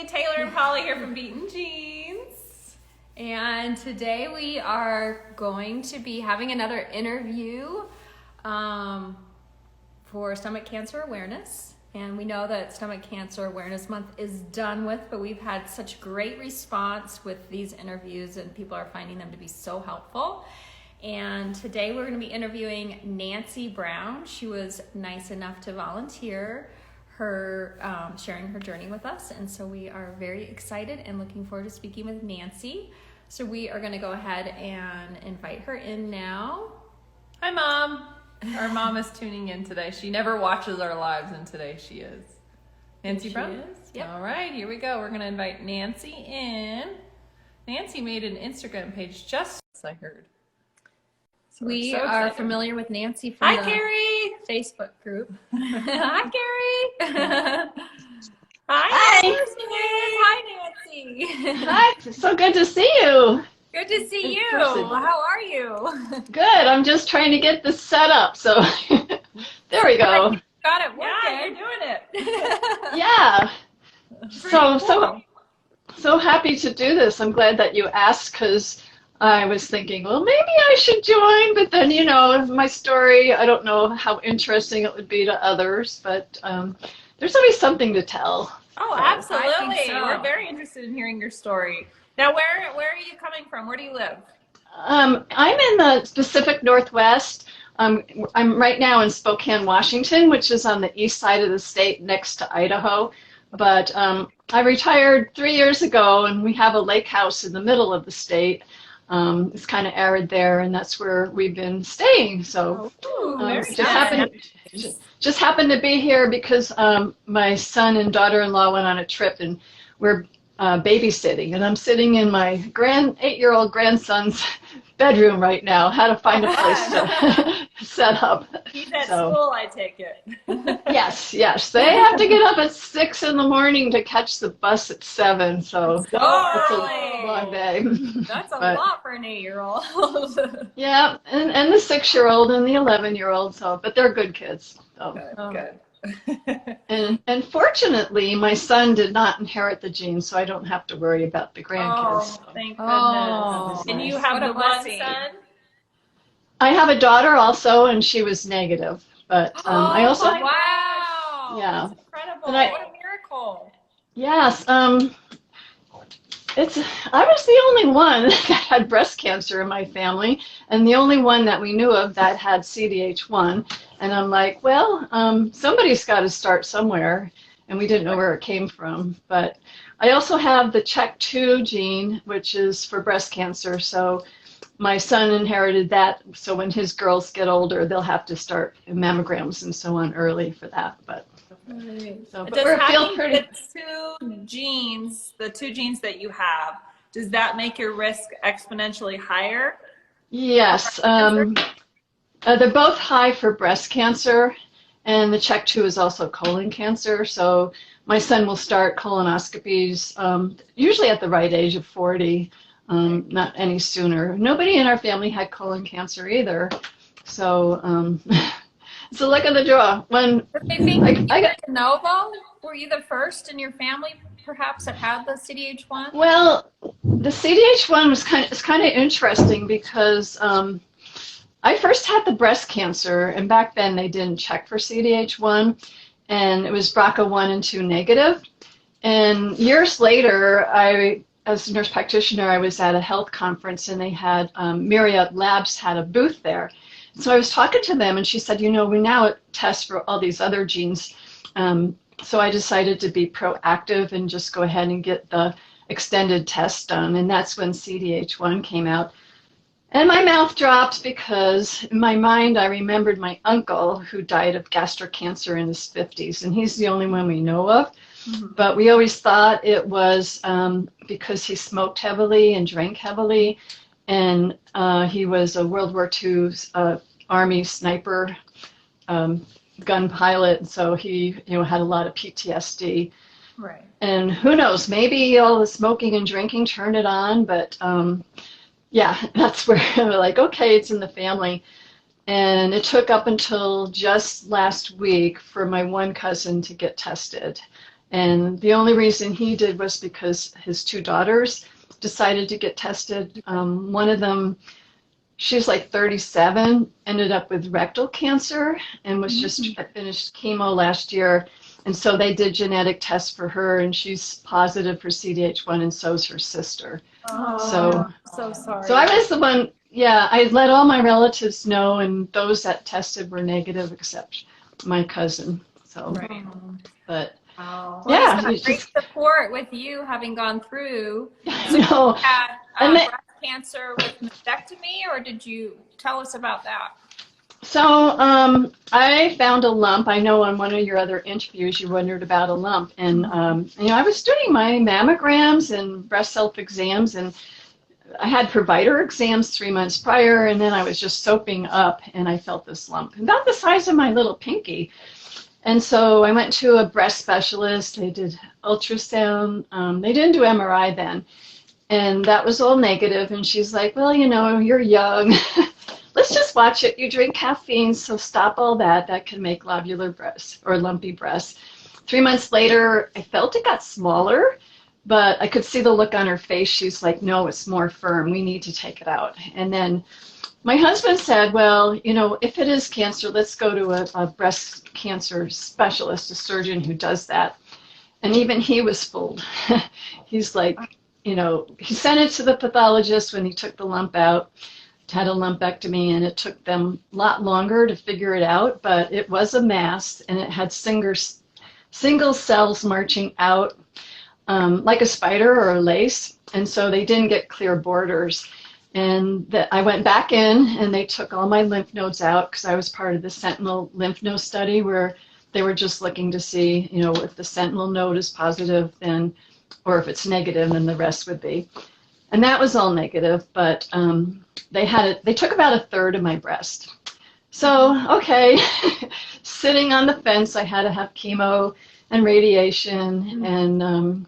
Taylor and Polly here from Beaten Jeans. And today we are going to be having another interview for Stomach Cancer Awareness. And we know that Stomach Cancer Awareness Month is done with, but we've had such great response with these interviews and people are finding them to be so helpful. And today we're going to be interviewing Nancy Brown. She was nice enough to volunteer her sharing her journey with us, and so we are very excited and looking forward to speaking with Nancy. So we are going to go ahead and invite her in now. Hi, Mom. Our mom is tuning in today. She never watches our lives, and today she is. Nancy Brown? Yep. All right, here we go. We're going to invite Nancy in. Nancy made an Instagram page just as I heard. So we are familiar with Nancy from Hi, the Carrie. Facebook group. Hi, Carrie. Hi. Hi, Nancy. Hi, it's so good to see you. Good to see you. person. How are you? Good, I'm just trying to get this set up, so there we go. Got it working. Yeah, you're doing it. Yeah, Pretty cool. so happy to do this. I'm glad that you asked, because I was thinking, well, maybe I should join, but then, you know, my story, I don't know how interesting it would be to others, but there's always something to tell. Oh, So, absolutely. I think so. We're very interested in hearing your story. Now, where are you coming from? Where do you live? I'm in the Pacific Northwest. I'm right now in Spokane, Washington, which is on the east side of the state next to Idaho. But I retired 3 years ago, and we have a lake house in the middle of the state. It's kind of arid there, and that's where we've been staying. So just happened to be here because my son and daughter-in-law went on a trip, and we're babysitting, and I'm sitting in my 8-year-old grandson's bedroom right now. How to find a place to set up. He's at school, I take it. Yes. They have to get up at 6 in the morning to catch the bus at 7, so it's a long day. That's a lot for an 8-year-old. Yeah, and the 6-year-old and the 11-year-old, but they're good kids. So. Good. And fortunately, my son did not inherit the genes, so I don't have to worry about the grandkids. Oh, thank goodness. And you have the one son? I have a daughter also, and she was negative. But I also wow, yeah, that's incredible. And what a miracle. Yes, I was the only one that had breast cancer in my family, and the only one that we knew of that had CDH1. And I'm like, well, somebody's got to start somewhere, and we didn't know where it came from. But I also have the CHEK2 gene, which is for breast cancer. So my son inherited that. So when his girls get older, they'll have to start mammograms and so on early for that. But so, but we're feeling pretty. The two genes that you have, does that make your risk exponentially higher? Yes. They're both high for breast cancer, and the CHEK2 is also colon cancer. So my son will start colonoscopies usually at the right age of 40, not any sooner. Nobody in our family had colon cancer either. So it's a luck of the draw. But they think I got de novo. Were you the first in your family, perhaps, that had the CDH1? Well, the CDH1 was kind of interesting because I first had the breast cancer, and back then they didn't check for CDH1, and it was BRCA1 and 2 negative. And years later, as a nurse practitioner, I was at a health conference, and they had Myriad Labs had a booth there. So I was talking to them, and she said, you know, we now test for all these other genes. So I decided to be proactive and just go ahead and get the extended test done, and that's when CDH1 came out. And my mouth dropped because in my mind I remembered my uncle who died of gastric cancer in his 50s, and he's the only one we know of. Mm-hmm. But we always thought it was because he smoked heavily and drank heavily, and he was a World War II Army sniper gun pilot, so he had a lot of PTSD. Right. And who knows, maybe all the smoking and drinking turned it on, but yeah, that's where we're like, okay, it's in the family. And it took up until just last week for my one cousin to get tested. And the only reason he did was because his two daughters decided to get tested. One of them, she's like 37, ended up with rectal cancer and was just finished chemo last year. And so they did genetic tests for her, and she's positive for CDH1, and so's her sister. Oh, so sorry. So I was the one, yeah, I let all my relatives know, and those that tested were negative except my cousin. So, Right. but Wow. Well, yeah, he's got it's great just, support with you having gone through. I know. You had And they, breast cancer with mastectomy, or did you tell us about that? so I found a lump. I know on one of your other interviews you wondered about a lump, and you know, I was doing my mammograms and breast self exams, and I had provider exams 3 months prior, and then I was just soaping up, and I felt this lump about the size of my little pinky. And so I went to a breast specialist. They did ultrasound. They didn't do MRI then, and that was all negative. And she's like, well, you know, you're young. Let's just watch it. You drink caffeine, so stop all that. That can make lobular breasts or lumpy breasts. 3 months later, I felt it got smaller, but I could see the look on her face. She's like, no, it's more firm. We need to take it out. And then my husband said, well, you know, if it is cancer, let's go to a breast cancer specialist, a surgeon who does that. And even he was fooled. He's like, you know, he sent it to the pathologist when he took the lump out, had a lumpectomy, and it took them a lot longer to figure it out, but it was a mass, and it had single cells marching out like a spider or a lace, and so they didn't get clear borders. And I went back in, and they took all my lymph nodes out because I was part of the sentinel lymph node study where they were just looking to see, you know, if the sentinel node is positive, then, or if it's negative, then the rest would be. And that was all negative, but they took about a third of my breast. So, okay, sitting on the fence, I had to have chemo and radiation, and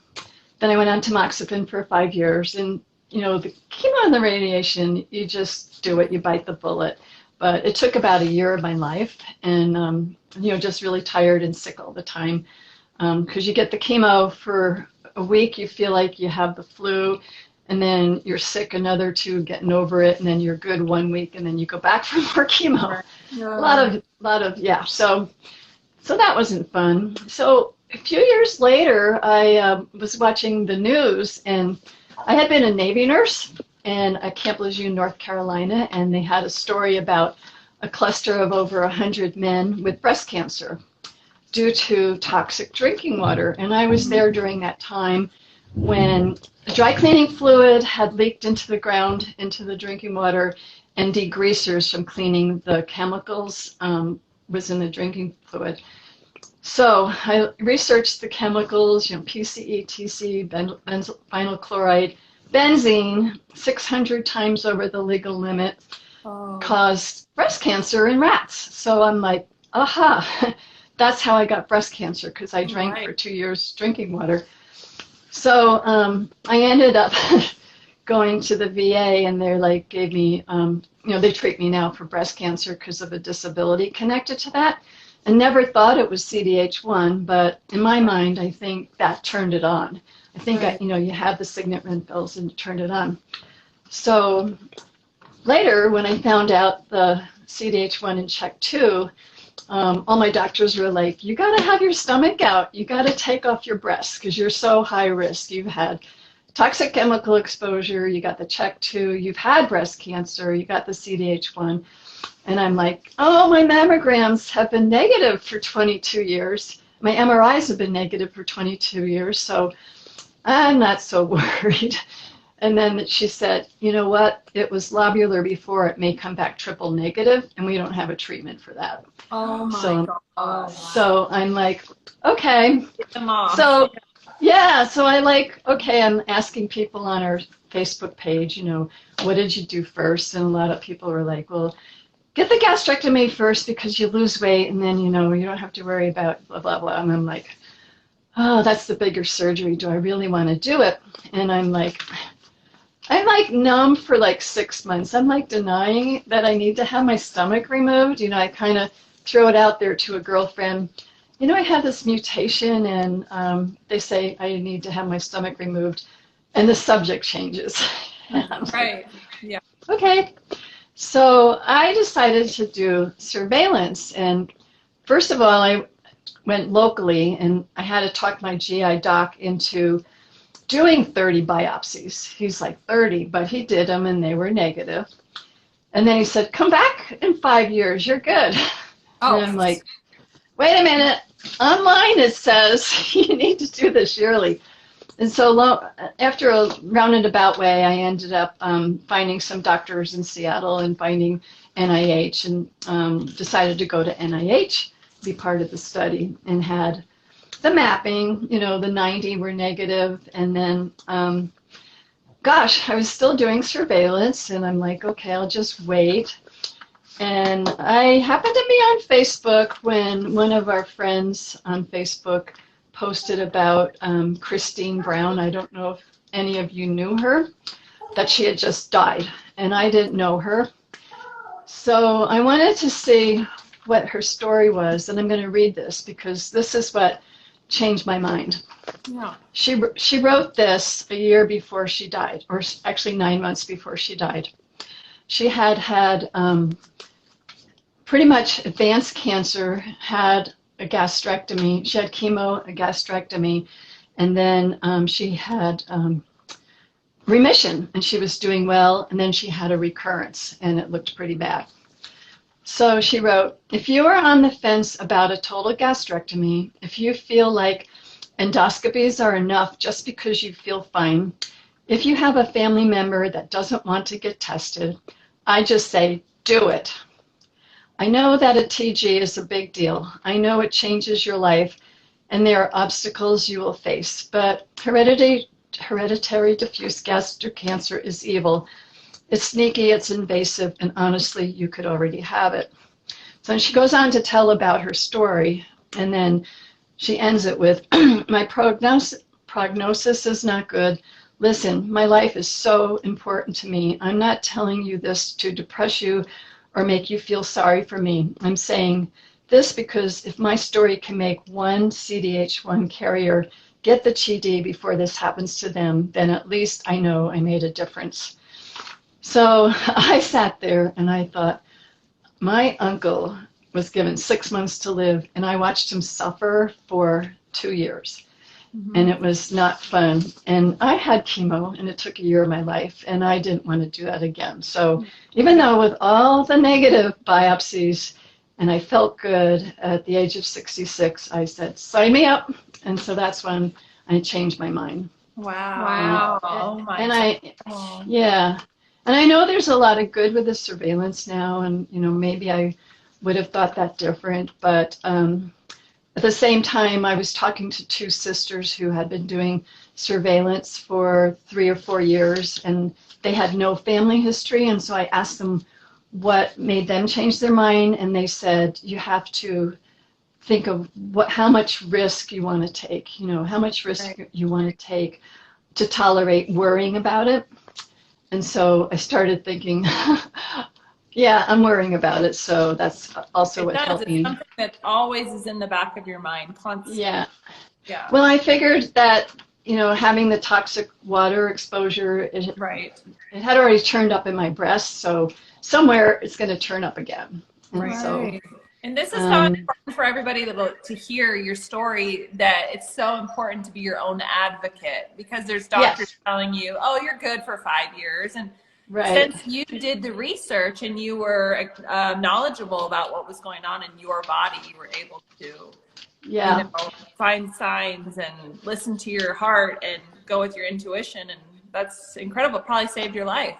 then I went on tamoxifen for 5 years, and you know, the chemo and the radiation, you just do it, you bite the bullet. But it took about a year of my life, and you know, just really tired and sick all the time. Because you get the chemo for a week, you feel like you have the flu, and then you're sick another 2, getting over it, and then you're good 1 week, and then you go back for more chemo. A lot of yeah. So that wasn't fun. So a few years later, I was watching the news, and I had been a Navy nurse in Camp Lejeune, North Carolina, and they had a story about a cluster of over 100 men with breast cancer due to toxic drinking water. And I was there during that time when dry cleaning fluid had leaked into the ground, into the drinking water, and degreasers from cleaning the chemicals was in the drinking fluid. So I researched the chemicals, you know, PCE, TC, vinyl chloride, benzene, 600 times over the legal limit, caused breast cancer in rats. So I'm like, aha, that's how I got breast cancer, because I drank for 2 years drinking water. So I ended up going to the VA, and they're like, gave me, you know, they treat me now for breast cancer because of a disability connected to that. I never thought it was CDH1, but in my mind, I think that turned it on. I think, you know, you had the signet red pills and you turned it on. So later, when I found out the CDH1 and CHEK2, all my doctors were like, you got to have your stomach out. You got to take off your breasts because you're so high risk. You've had toxic chemical exposure. You got the CHEK2. You've had breast cancer. You got the CDH1. And I'm like, oh, my mammograms have been negative for 22 years. My MRIs have been negative for 22 years, so I'm not so worried. And then she said, you know what? It was lobular before. It may come back triple negative, and we don't have a treatment for that. Oh, my God. So I'm like, okay. Get them off. So, yeah, so I like, okay, I'm asking people on our Facebook page, you know, what did you do first? And a lot of people were like, well, get the gastrectomy first because you lose weight, and then, you know, you don't have to worry about blah, blah, blah. And I'm like, oh, that's the bigger surgery. Do I really want to do it? And I'm like numb for like 6 months. I'm like denying that I need to have my stomach removed. You know, I kind of throw it out there to a girlfriend. you know, I have this mutation and they say I need to have my stomach removed, and the subject changes. And I'm like, Right. Yeah. okay. So I decided to do surveillance. And first of all, I went locally and I had to talk my GI doc into doing 30 biopsies. He's like, 30, but he did them and they were negative. And then he said, come back in 5 years, you're good. Oh. And I'm like, wait a minute, online it says you need to do this yearly. And so after a roundabout way, I ended up finding some doctors in Seattle and finding NIH, and decided to go to NIH, be part of the study, and had the mapping, you know, the 90 were negative, and then, gosh, I was still doing surveillance, and I'm like, okay, I'll just wait. And I happened to be on Facebook when one of our friends on Facebook posted about Christine Brown. I don't know if any of you knew her, that she had just died, and I didn't know her. So I wanted to see what her story was, and I'm going to read this because this is what changed my mind. Yeah. She wrote this a year before she died, or actually 9 months before she died. She had pretty much advanced cancer, had a gastrectomy. She had chemo, a gastrectomy, and then she had remission, and she was doing well, and then she had a recurrence, and it looked pretty bad. So she wrote, if you are on the fence about a total gastrectomy, if you feel like endoscopies are enough just because you feel fine, if you have a family member that doesn't want to get tested, I just say, do it. I know that a TG is a big deal. I know it changes your life and there are obstacles you will face, but hereditary diffuse gastric cancer is evil. It's sneaky, it's invasive, and honestly, you could already have it. So she goes on to tell about her story, and then she ends it with, my prognosis is not good. Listen, my life is so important to me. I'm not telling you this to depress you or make you feel sorry for me. I'm saying this because if my story can make one CDH1 carrier get the TD before this happens to them, then at least I know I made a difference. So I sat there and I thought, my uncle was given 6 months to live, and I watched him suffer for 2 years. And it was not fun. And I had chemo, and it took a year of my life, and I didn't want to do that again. So even though with all the negative biopsies, and I felt good at the age of 66, I said, sign me up. And so that's when I changed my mind. Wow. Oh my. And yeah. And I know there's a lot of good with the surveillance now, and you know, maybe I would have thought that different, but at the same time, I was talking to 2 sisters who had been doing surveillance for 3 or 4 years, and they had no family history. And so I asked them what made them change their mind, and they said, you have to think of how much risk you want to take, you know, how much risk you want to take to tolerate worrying about it. And so I started thinking, yeah, I'm worrying about it, so that's also what helped me. It's something that always is in the back of your mind, constantly. Yeah. Yeah. Well, I figured that, you know, having the toxic water exposure, it had already turned up in my breast, so somewhere it's going to turn up again. And so, and this is so important for everybody to hear your story, that it's so important to be your own advocate, because there's doctors telling you, oh, you're good for 5 years. And since you did the research and you were knowledgeable about what was going on in your body, you were able to you know, find signs and listen to your heart and go with your intuition. And that's incredible. It probably saved your life.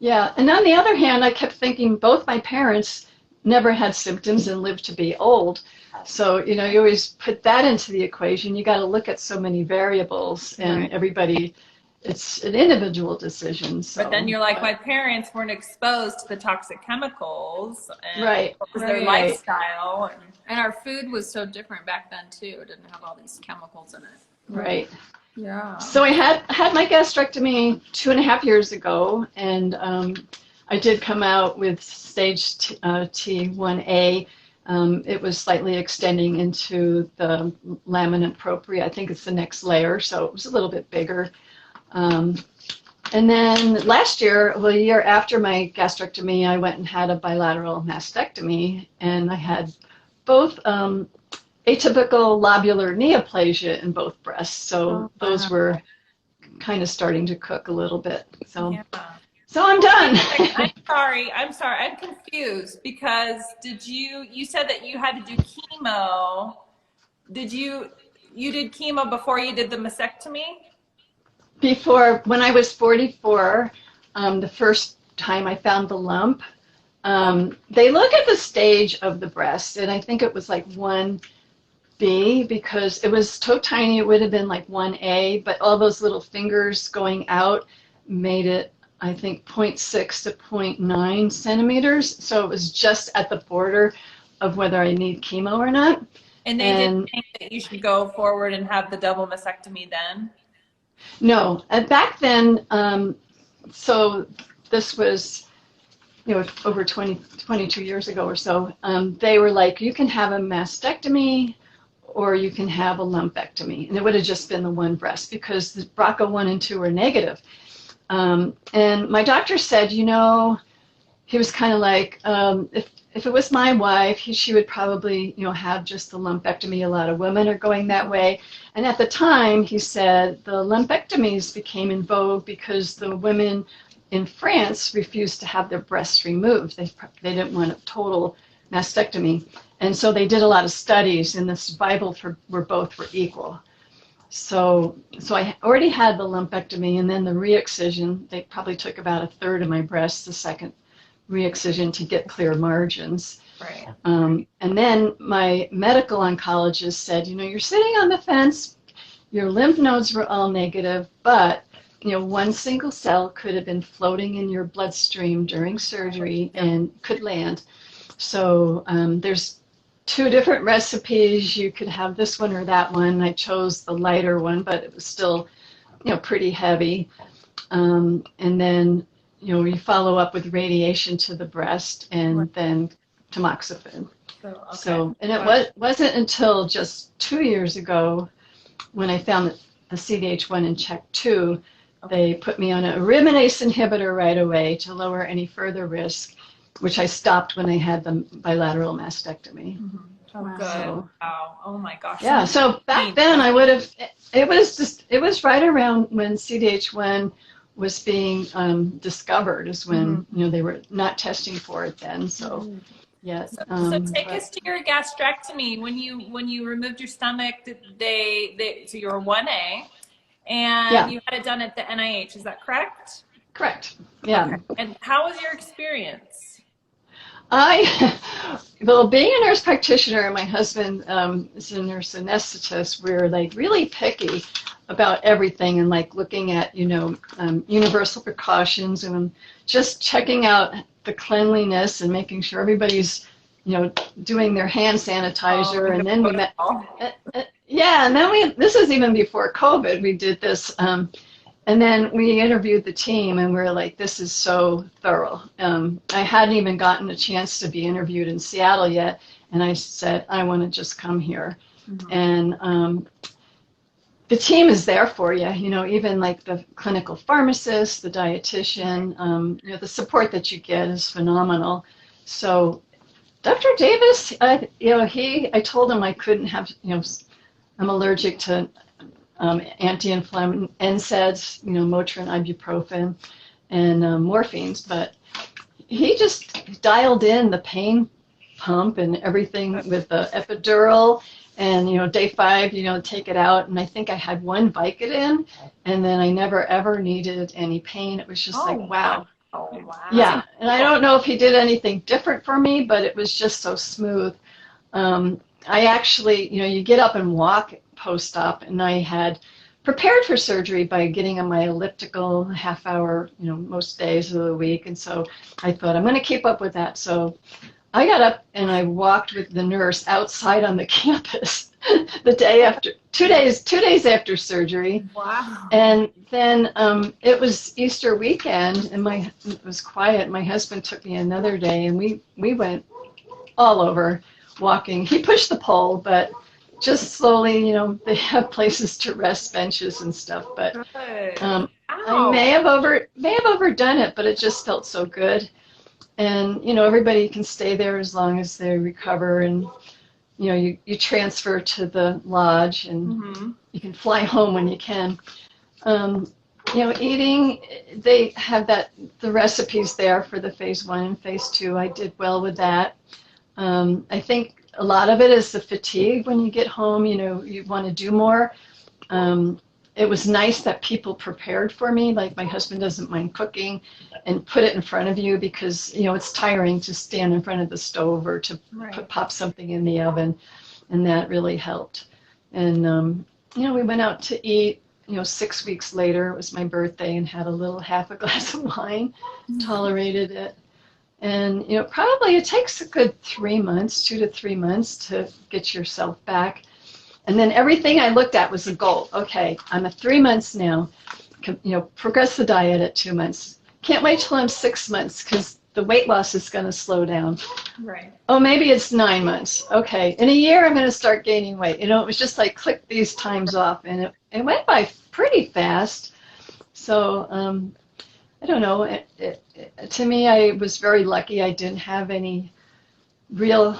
Yeah. And on the other hand, I kept thinking both my parents never had symptoms and lived to be old. So, you know, you always put that into the equation. You got to look at so many variables, and everybody, it's an individual decision. So, but then you're like, my parents weren't exposed to the toxic chemicals, and what was their lifestyle. And our food was so different back then too. It didn't have all these chemicals in it. Right. Yeah. So I had my gastrectomy 2.5 years ago, and I did come out with stage T1A. it was slightly extending into the lamina propria. I think it's the next layer, so it was a little bit bigger. And then last year, well, a year after my gastrectomy, I went and had a bilateral mastectomy, and I had both atypical lobular neoplasia in both breasts. So those were kind of starting to cook a little bit. So, so I'm done. I'm sorry. I'm confused because you said that you had to do chemo. You did chemo before you did the mastectomy? Before, when I was 44, the first time I found the lump, they look at the stage of the breast, and I think it was like 1B because it was so tiny. It would have been like 1A, but all those little fingers going out made it, I think, 0.6 to 0.9 centimeters. So it was just at the border of whether I need chemo or not. And they didn't think that you should go forward and have the double mastectomy then? No, back then, so this was, over 22 years ago or so, they were like, you can have a mastectomy or you can have a lumpectomy. And it would have just been the one breast because the BRCA1 and 2 were negative. And my doctor said, he was kind of like, if it was my wife, she would probably, have just the lumpectomy. A lot of women are going that way. And at the time, he said, the lumpectomies became in vogue because the women in France refused to have their breasts removed. They didn't want a total mastectomy. And so they did a lot of studies, and the survival were both were equal. So I already had the lumpectomy, and then the re-excision. They probably took about a third of my breast, the second re-excision, to get clear margins. Right. And then my medical oncologist said, you're sitting on the fence, your lymph nodes were all negative, but one single cell could have been floating in your bloodstream during surgery and could land. So there's 2 different recipes. You could have this one or that one. I chose the lighter one, but it was still, pretty heavy. And then we follow up with radiation to the breast and then tamoxifen. And it wasn't until just 2 years ago when I found a CDH1 in CHEK2, they put me on a araminase inhibitor right away to lower any further risk, which I stopped when I had the bilateral mastectomy. Mm-hmm. Oh, wow. Good. Wow. Oh my gosh. Yeah. So back then I would have, it was right around when CDH1 was being discovered is when, they were not testing for it then. So, yes. So take us to your gastrectomy. When you removed your stomach, so you were 1A and you had it done at the NIH. Is that correct? Correct. Yeah. Okay. And how was your experience? Well, being a nurse practitioner and my husband is a nurse anesthetist, we're like really picky about everything and like looking at, universal precautions and just checking out the cleanliness and making sure everybody's, doing their hand sanitizer. And then we met, and then this is even before COVID, we did this. And then we interviewed the team and we were like, this is so thorough. I hadn't even gotten a chance to be interviewed in Seattle yet. And I said, I want to just come here. And the team is there for you, even like the clinical pharmacist, the dietitian, the support that you get is phenomenal. So Dr. Davis, I told him I couldn't have, I'm allergic to anti-inflammatory NSAIDs, Motrin, ibuprofen, and morphines, but he just dialed in the pain pump and everything with the epidural. And, day 5, take it out. And I think I had 1 Vicodin, and then I never, ever needed any pain. It was just wow. Oh, wow. Yeah. And I don't know if he did anything different for me, but it was just so smooth. I actually, you get up and walk post-op, and I had prepared for surgery by getting on my elliptical half hour, most days of the week. And so I thought, I'm going to keep up with that. So I got up and I walked with the nurse outside on the campus the day after, 2 days after surgery. Wow. And then it was Easter weekend, and it was quiet. My husband took me another day, and we went all over. walking. He pushed the pole, but just slowly, you know, they have places to rest, benches and stuff. But I may have overdone it, but it just felt so good. And, you know, everybody can stay there as long as they recover. And, you know, you transfer to the lodge and you can fly home when you can. You know, eating, they have the recipes there for the phase 1 and phase 2. I did well with that. I think a lot of it is the fatigue when you get home, you know, you want to do more. It was nice that people prepared for me, like my husband doesn't mind cooking and put it in front of you because, you know, it's tiring to stand in front of the stove or to pop something in the oven, and that really helped. And, you know, we went out to eat, you know, 6 weeks later, it was my birthday, and had a little half a glass of wine, tolerated it. And, you know, probably it takes a good 3 months, 2 to 3 months to get yourself back. And then everything I looked at was a goal. Okay, I'm at 3 months now. You know, progress the diet at 2 months. Can't wait till I'm 6 months because the weight loss is going to slow down. Right. Oh, maybe it's 9 months. Okay, in a year I'm going to start gaining weight. You know, it was just like click these times off, and it went by pretty fast. So I don't know. To me, I was very lucky. I didn't have any real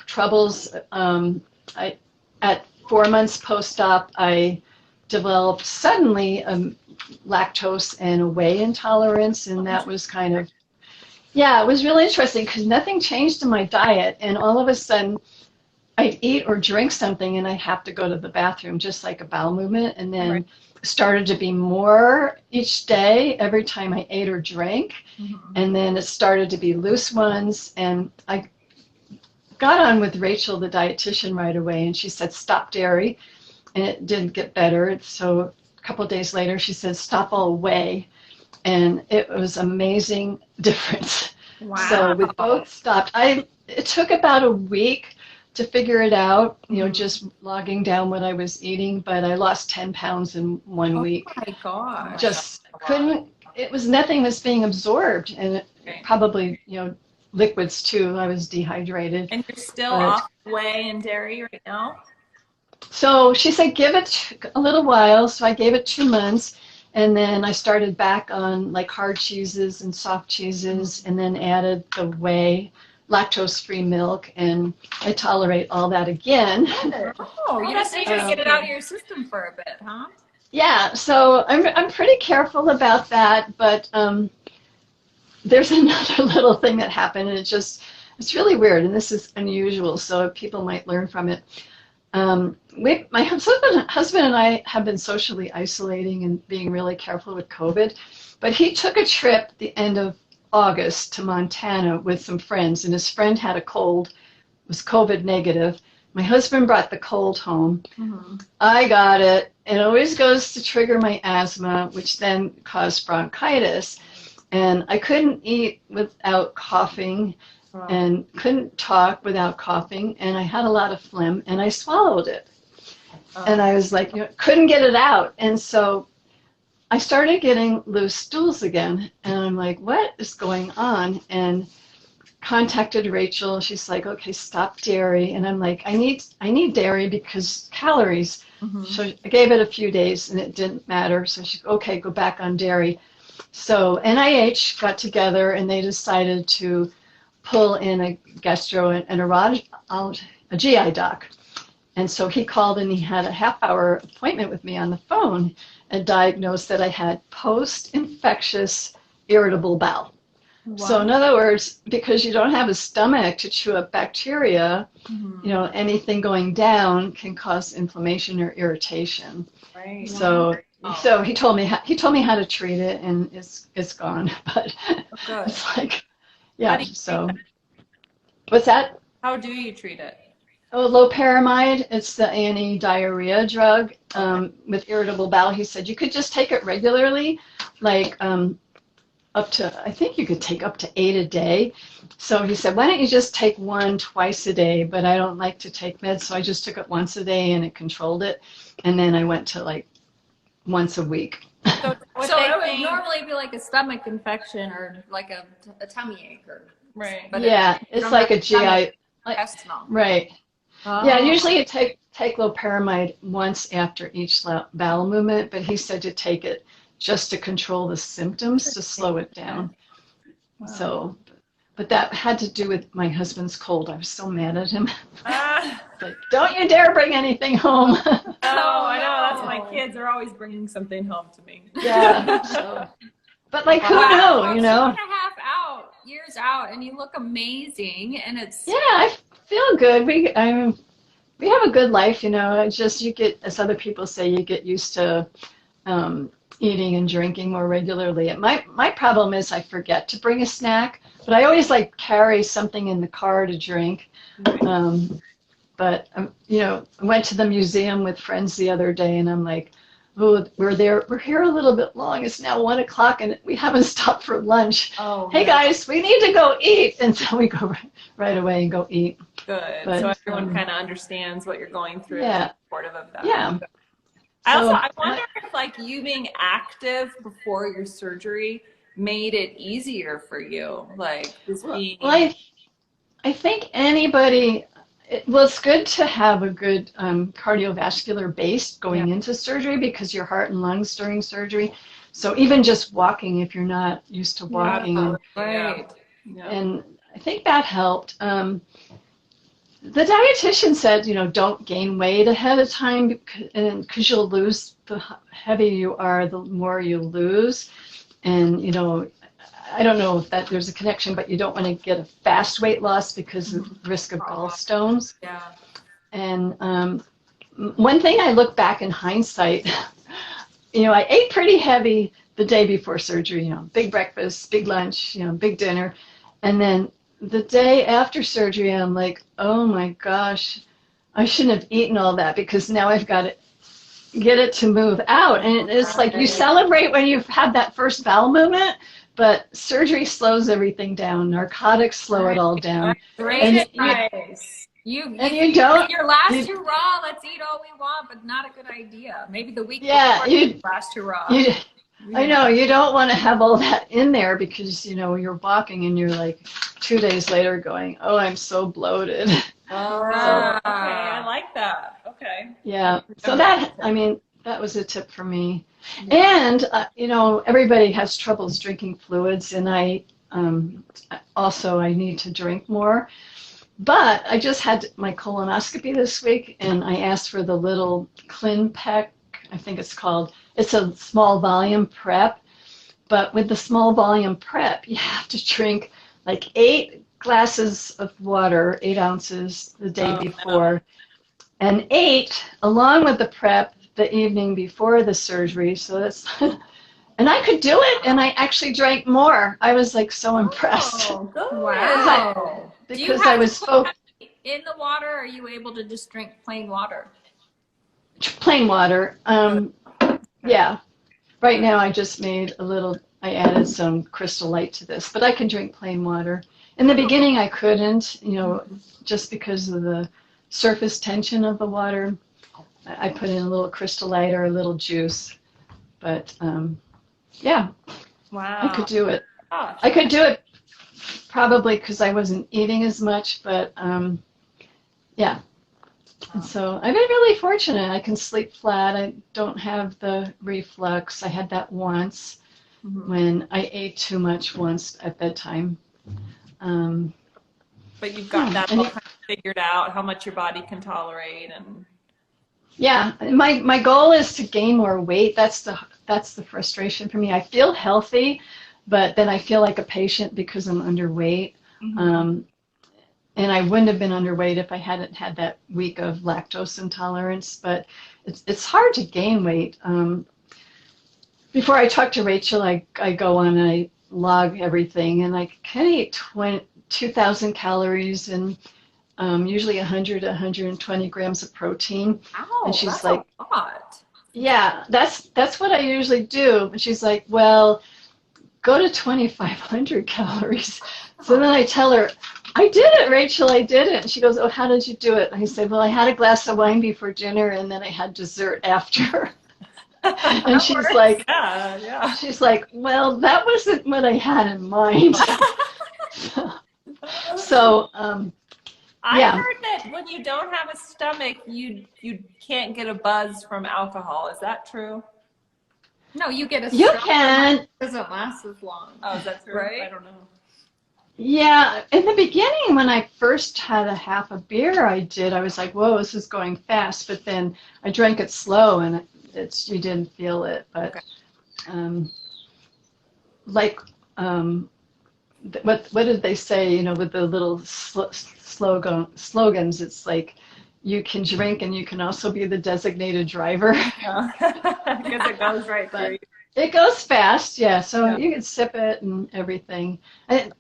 troubles. At 4 months post-op, I developed suddenly a lactose and a whey intolerance, and that was kind of, yeah, it was really interesting because nothing changed in my diet, and all of a sudden I'd eat or drink something and I'd have to go to the bathroom, just like a bowel movement, and then started to be more each day every time I ate or drank, and then it started to be loose ones, and I got on with Rachel, the dietitian, right away, and she said, stop dairy, and it didn't get better. So a couple of days later, she said, stop all whey, and it was amazing difference. Wow. So we both stopped. It took about a week to figure it out, you know, just logging down what I was eating, but I lost 10 pounds in 1 week. Oh my gosh. Just couldn't, nothing was being absorbed, and it probably, you know, liquids too. I was dehydrated. And you're still off whey and dairy right now? So she said, give it a little while. So I gave it 2 months, and then I started back on like hard cheeses and soft cheeses, and then added the whey, lactose-free milk, and I tolerate all that again. Oh, you just need to get it out of your system for a bit, huh? Yeah, so I'm pretty careful about that, but there's another little thing that happened, and it's really weird, and this is unusual, so people might learn from it. My husband and I have been socially isolating and being really careful with COVID, but he took a trip the end of August to Montana with some friends, and his friend had a cold, was COVID negative. My husband brought the cold home. I got it. It always goes to trigger my asthma, which then caused bronchitis. And I couldn't eat without coughing, and couldn't talk without coughing, and I had a lot of phlegm, and I swallowed it. And I was like, you know, couldn't get it out. And so I started getting loose stools again, and I'm like, what is going on? And contacted Rachel. She's like, okay, stop dairy. And I'm like, I need dairy because calories. So I gave it a few days, and it didn't matter. So she, okay, go back on dairy. So NIH got together, and they decided to pull in a a GI doc. And so he called, and he had a half-hour appointment with me on the phone and diagnosed that I had post-infectious irritable bowel. Wow. So in other words, because you don't have a stomach to chew up bacteria, you know, anything going down can cause inflammation or irritation. Right. So So he told me how to treat it, and it's gone. But it's like, yeah. So what's that? How do you treat it? Oh, loperamide. It's the anti-diarrhea drug with irritable bowel. He said you could just take it regularly, like up to, I think you could take up to 8 a day. So he said, why don't you just take 1 twice a day? But I don't like to take meds, so I just took it once a day, and it controlled it. And then I went to like once a week. So it would normally be like a stomach infection or like a tummy ache, or right? But yeah, it's like a GI. intestinal. Right. Oh. Yeah, usually you take loperamide once after each bowel movement, but he said to take it just to control the symptoms, to slow it down. Wow. So, but that had to do with my husband's cold. I was so mad at him. Like, don't you dare bring anything home. Oh, I know. That's my kids are always bringing something home to me. Yeah. So, but like, who knew, you know? 2.5 years out, and you look amazing, and it's. Yeah, I feel good. We have a good life, you know. It's just you get, as other people say, you get used to eating and drinking more regularly. And my problem is I forget to bring a snack, but I always like carry something in the car to drink. But you know, I went to the museum with friends the other day, and I'm like, oh, we're here a little bit long. It's now 1 o'clock, and we haven't stopped for lunch. Oh, hey guys, we need to go eat, and so we go right away and go eat. Good. But, so everyone kind of understands what you're going through. Yeah. And supportive of that. Yeah. I wonder if like you being active before your surgery made it easier for you, like just being. Well, I think anybody. Well, it's good to have a good cardiovascular base going into surgery, because your heart and lungs during surgery. So even just walking, if you're not used to walking, Right. And I think that helped. The dietitian said, you know, don't gain weight ahead of time, because you'll lose. The heavier you are, the more you lose. And, you know, I don't know if there's a connection, but you don't want to get a fast weight loss because of the risk of gallstones. Yeah. And one thing I look back in hindsight, you know, I ate pretty heavy the day before surgery, you know, big breakfast, big lunch, you know, big dinner. And then the day after surgery, I'm like, oh my gosh, I shouldn't have eaten all that, because now I've got to get it to move out. And it's like you celebrate when you've had that first bowel movement, but surgery slows everything down. Narcotics slow it all down. Great advice. You don't. Your last too raw. Let's eat all we want, but not a good idea. Maybe the week before you last too raw. I know, you don't want to have all that in there, because, you know, you're walking and you're like 2 days later going, oh, I'm so bloated. Oh, okay, I like that. Okay. Yeah. So that was a tip for me. And, you know, everybody has troubles drinking fluids, and I need to drink more. But I just had my colonoscopy this week, and I asked for the little ClinPec, I think it's called. It's a small volume prep. But with the small volume prep, you have to drink like 8 glasses of water, 8 ounces the day before, and 8 along with the prep the evening before the surgery. So that's, and I could do it, and I actually drank more. I was like so impressed. Oh, good. Wow. Because I was focused. In the water, or are you able to just drink plain water? Plain water. Yeah. Right now I just made I added some Crystal Light to this, but I can drink plain water. In the beginning I couldn't, you know, just because of the surface tension of the water. I put in a little Crystal Light or a little juice, but yeah, wow, I could do it. Gosh. I could do it probably because I wasn't eating as much, but yeah. And so I've been really fortunate. I can sleep flat. I don't have the reflux. I had that once when I ate too much once at bedtime. But you've got that all kind of figured out, how much your body can tolerate, and yeah, my goal is to gain more weight. That's the frustration for me. I feel healthy, but then I feel like a patient because I'm underweight. And I wouldn't have been underweight if I hadn't had that week of lactose intolerance. But it's hard to gain weight. Before I talk to Rachel, I go on and I log everything, and I can eat 2,000 calories and usually 100 to 120 grams of protein. Wow, and she's that's like, a lot. Yeah, that's what I usually do. And she's like, well, go to 2,500 calories. So then I tell her, I did it, Rachel, I did it. And she goes, oh, how did you do it? And I said, well, I had a glass of wine before dinner, and then I had dessert after. And she's like, she's like, well, that wasn't what I had in mind. So I heard that when you don't have a stomach, you can't get a buzz from alcohol. Is that true? No, you get a You strong can. It doesn't last as long. Oh, is that true? Right? I don't know. Yeah, in the beginning, when I first had a half a beer, I was like, whoa, this is going fast. But then I drank it slow, and you didn't feel it. But like, what did they say? With the little slogans, it's like you can drink and you can also be the designated driver. Because it goes right through you. It goes fast, yeah. So you can sip it and everything. I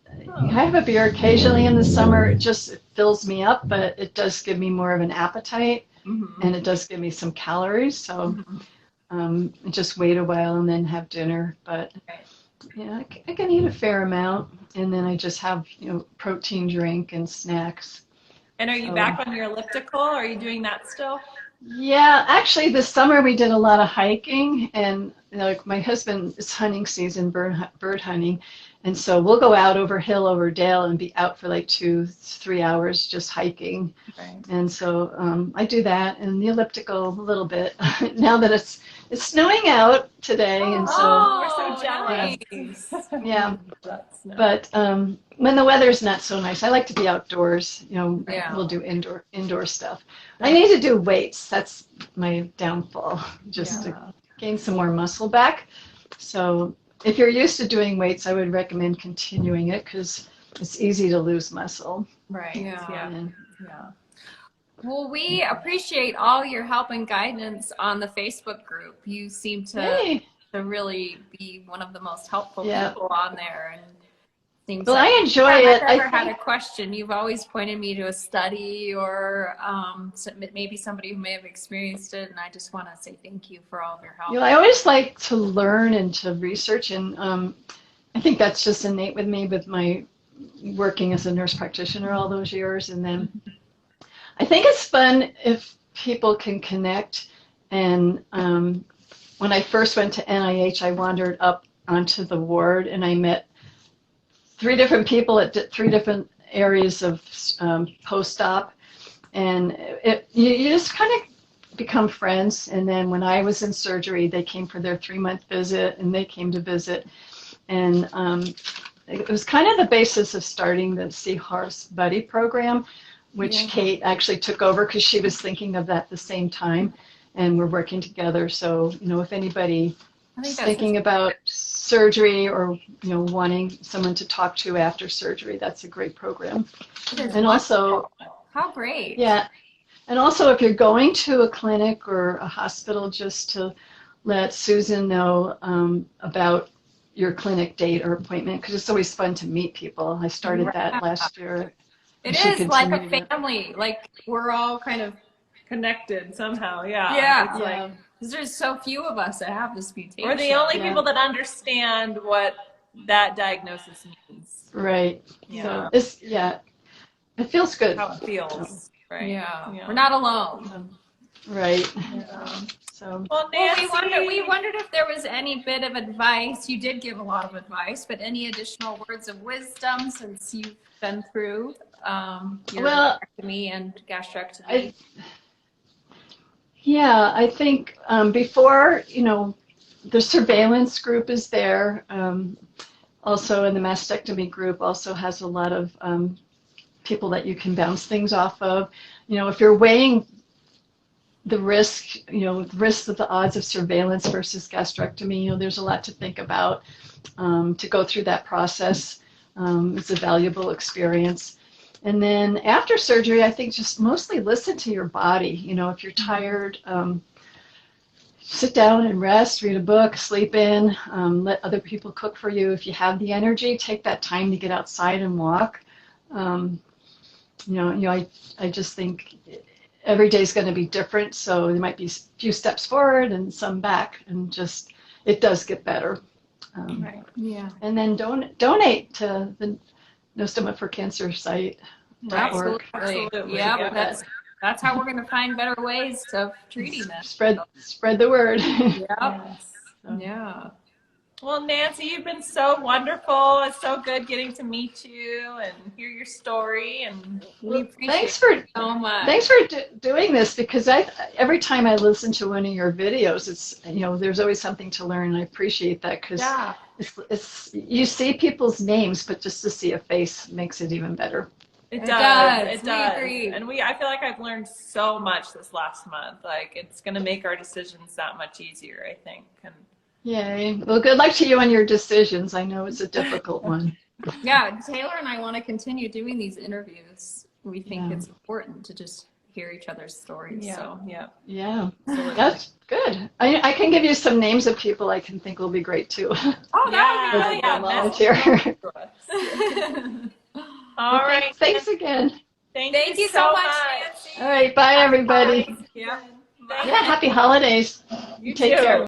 have a beer occasionally in the summer. It fills me up, but it does give me more of an appetite, and it does give me some calories. So just wait a while and then have dinner. But I can eat a fair amount, and then I just have protein drink and snacks. And are you back on your elliptical? Are you doing that still? Yeah, actually, this summer we did a lot of hiking, and like my husband, it's hunting season, bird hunting, and so we'll go out over hill, over dale, and be out for like 2-3 hours just hiking. Right. And so I do that, and the elliptical a little bit. Now that it's snowing out today, and so we're so jealous. Yeah, but when the weather's not so nice, I like to be outdoors. We'll do indoor stuff. I need to do weights. That's my downfall, just to gain some more muscle back. So if you're used to doing weights, I would recommend continuing it because it's easy to lose muscle. Right. Yeah. Well, we appreciate all your help and guidance on the Facebook group. You seem to really be one of the most helpful people on there. And seems I enjoy it. I've never had a question. You've always pointed me to a study or maybe somebody who may have experienced it. And I just want to say thank you for all of your help. I always like to learn and to research. And I think that's just innate with me with my working as a nurse practitioner all those years. And then I think it's fun if people can connect. And when I first went to NIH, I wandered up onto the ward and I met 3 different people at 3 different areas of post-op. And you just kind of become friends. And then when I was in surgery, they came for their 3-month visit and they came to visit. And it was kind of the basis of starting the Seahorse Buddy program, which Kate actually took over because she was thinking of that at the same time, and we're working together. So, if anybody is thinking about surgery or, wanting someone to talk to after surgery, that's a great program. And also, how great. Yeah. And also if you're going to a clinic or a hospital, just to let Susan know about your clinic date or appointment, because it's always fun to meet people. I started that last year. It is like a family. Like we're all kind of connected somehow. Yeah. Yeah. Like, because there's so few of us that have this mutation. We're the only people that understand what that diagnosis means. Right. So it feels good. How it feels. Right. Yeah. We're not alone. Right. Yeah. So. Well, we wondered if there was any bit of advice. You did give a lot of advice, but any additional words of wisdom since you've been through your hysterectomy and gastrectomy? I think before, the surveillance group is there. Also, in the mastectomy group also has a lot of people that you can bounce things off of. If you're weighing the risk, the risks of the odds of surveillance versus gastrectomy, there's a lot to think about to go through that process. It's a valuable experience. And then after surgery, I think just mostly listen to your body. If you're tired, sit down and rest, read a book, sleep in, let other people cook for you. If you have the energy, take that time to get outside and walk. I just think every day is going to be different, so there might be a few steps forward and some back, and just it does get better. Right. Yeah. And then donate to the No Stomach for Cancer site. Absolutely. Yeah, that's how we're going to find better ways of treating this. Spread the word. Yeah. So. Yeah. Well, Nancy, you've been so wonderful. It's so good getting to meet you and hear your story, and we appreciate it so much. Thanks for doing this, because every time I listen to one of your videos, it's, there's always something to learn, and I appreciate that, because it's you see people's names, but just to see a face makes it even better. It does. It does. And I feel like I've learned so much this last month. Like, it's going to make our decisions that much easier, I think. And yay. Well, good luck to you on your decisions. I know it's a difficult one. Yeah, Taylor and I want to continue doing these interviews. We think it's important to just hear each other's stories. Yeah. So yeah, that's good. I can give you some names of people I can think will be great too. Oh, yeah. Volunteer. All right. Thanks again. Thank you so much, Nancy. All right. Bye, everybody. Yeah. Yeah. Happy holidays. You Take too. care.